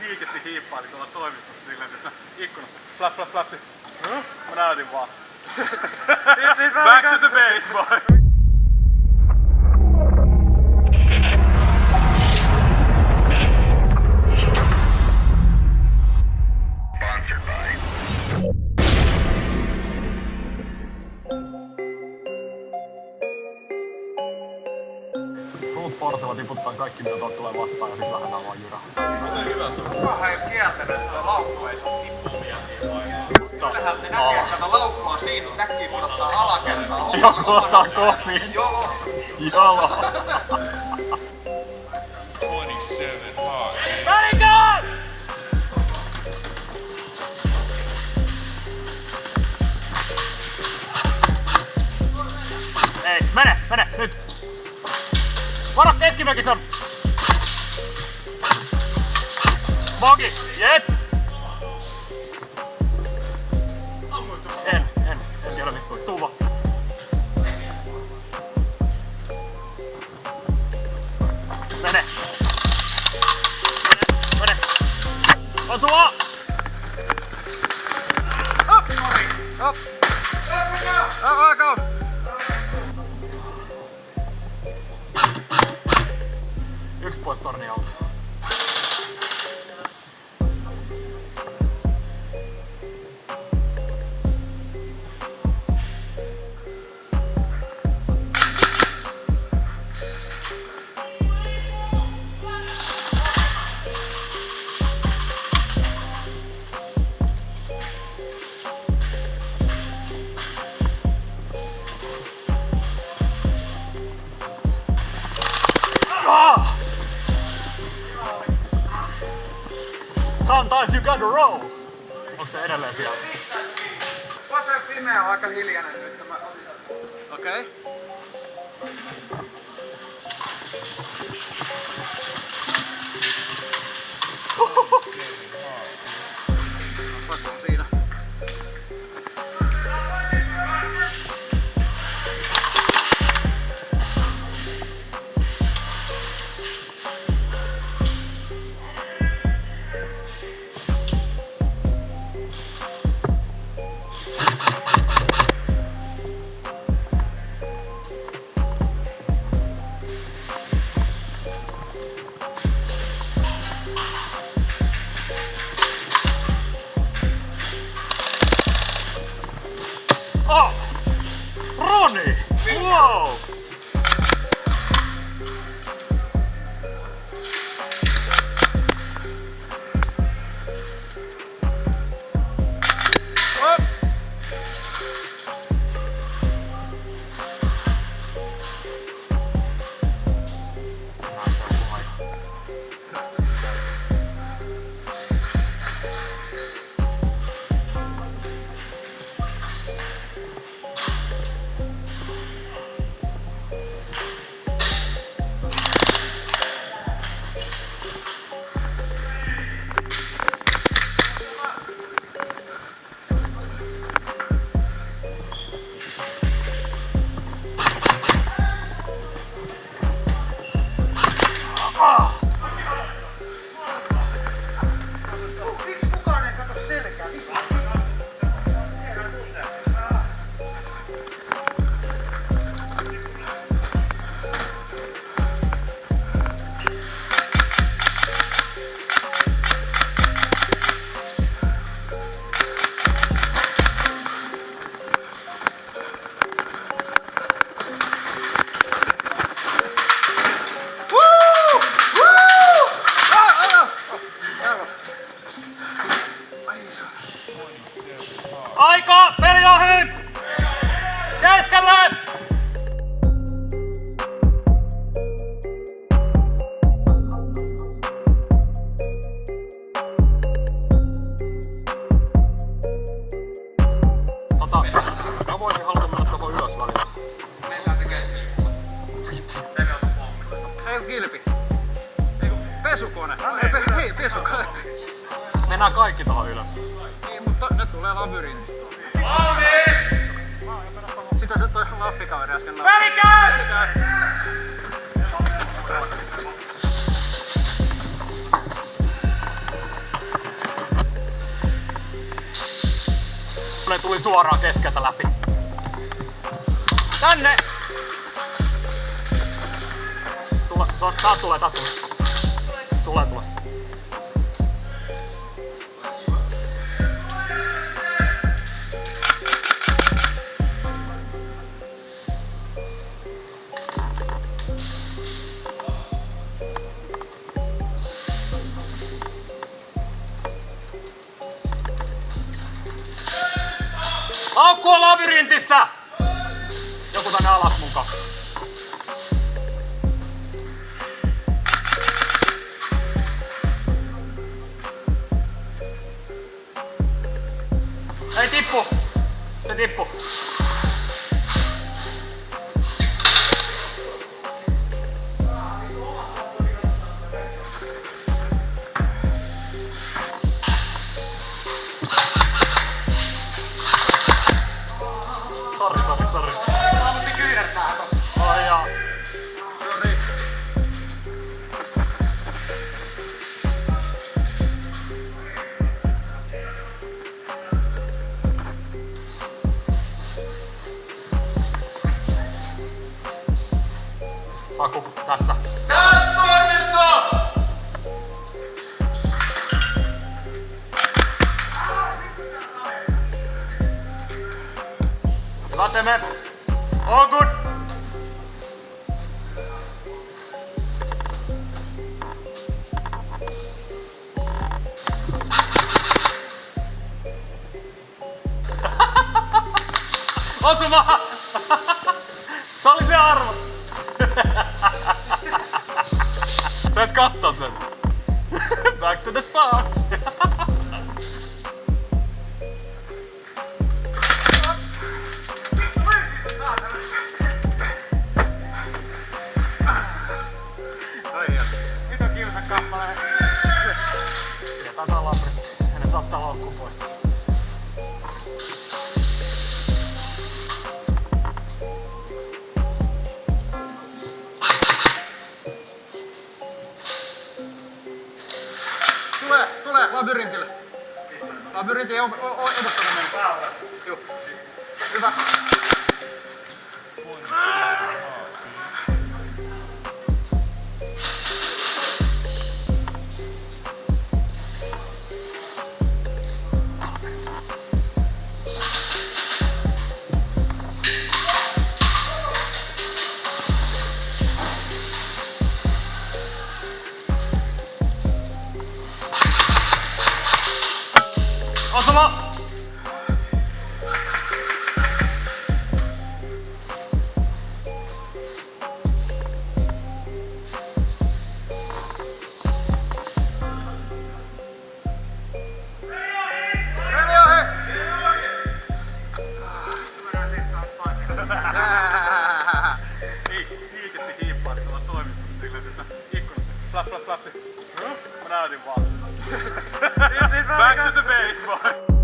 Niikesti hiippaili tuolla toimistossa silleen, että ikkunasta flap flap flap. Mä näytin vaan. Back to the base, boy. Porsella tiputtaa kaikki mitä tuolta tulee vastaan ja sit lähdetään vaan jyrää. Se on hyvä, se on kukaan ei kieltänyt, että laukku ei saa tippumia siihen aikaan. Kyllähän ne näkee, että tämä laukku on siinä, se näkyy pudottaa alakertaa. Joku ottaa komiin. Jolo. Jolo. 27 hard. Very good! Ei, mene, nyt! Varo keskimäkisen! Mogi, yes! En tiedä mistä tuli. Tuu vaan. Mene! Osua! Up! Up! Go! Yksi pois torni alta. Sometimes you gotta roll! Onko se edelleen siellä? Pase pimeä on aika hiljainen nyt. Okei. Pase on siinä. Oh! Roni! Wow! Aika! Peli ohi! Keskelle! Mä voisin haluta mennä tuohon ylös välillä. Mennään tekemään ei kilpi. Ei pesukone. Hei, pesukone. Mennään kaikki tuohon ylös. Niin, mutta nyt tulee labyrintistä. Sitä se toi lappikaveri äsken. Välikään! Se tuli suoraan keskeltä läpi. Tänne! Tää tulee. Tulee. Laukku on labyrintissä! Joku tänne alas mukaan. Ei tippu! Se tippu. Sori. Halutti kyynärtää tossa. Ai jaa. Saku tässä. Hyvä Teme. All good. Osuma! Se oli se arvos. Sä et kattoo sen. Back to the spot. Nyt on kiusa kappale. Pidetään tää labyrintti. Ennen saa sitä laukkua pois. Tule labyrintille. Labyrinti on edustana mennyt. Juh. Hyvä. 27 hard. Osuma! Flap. Mä näytin vaan. Back to the base, boy.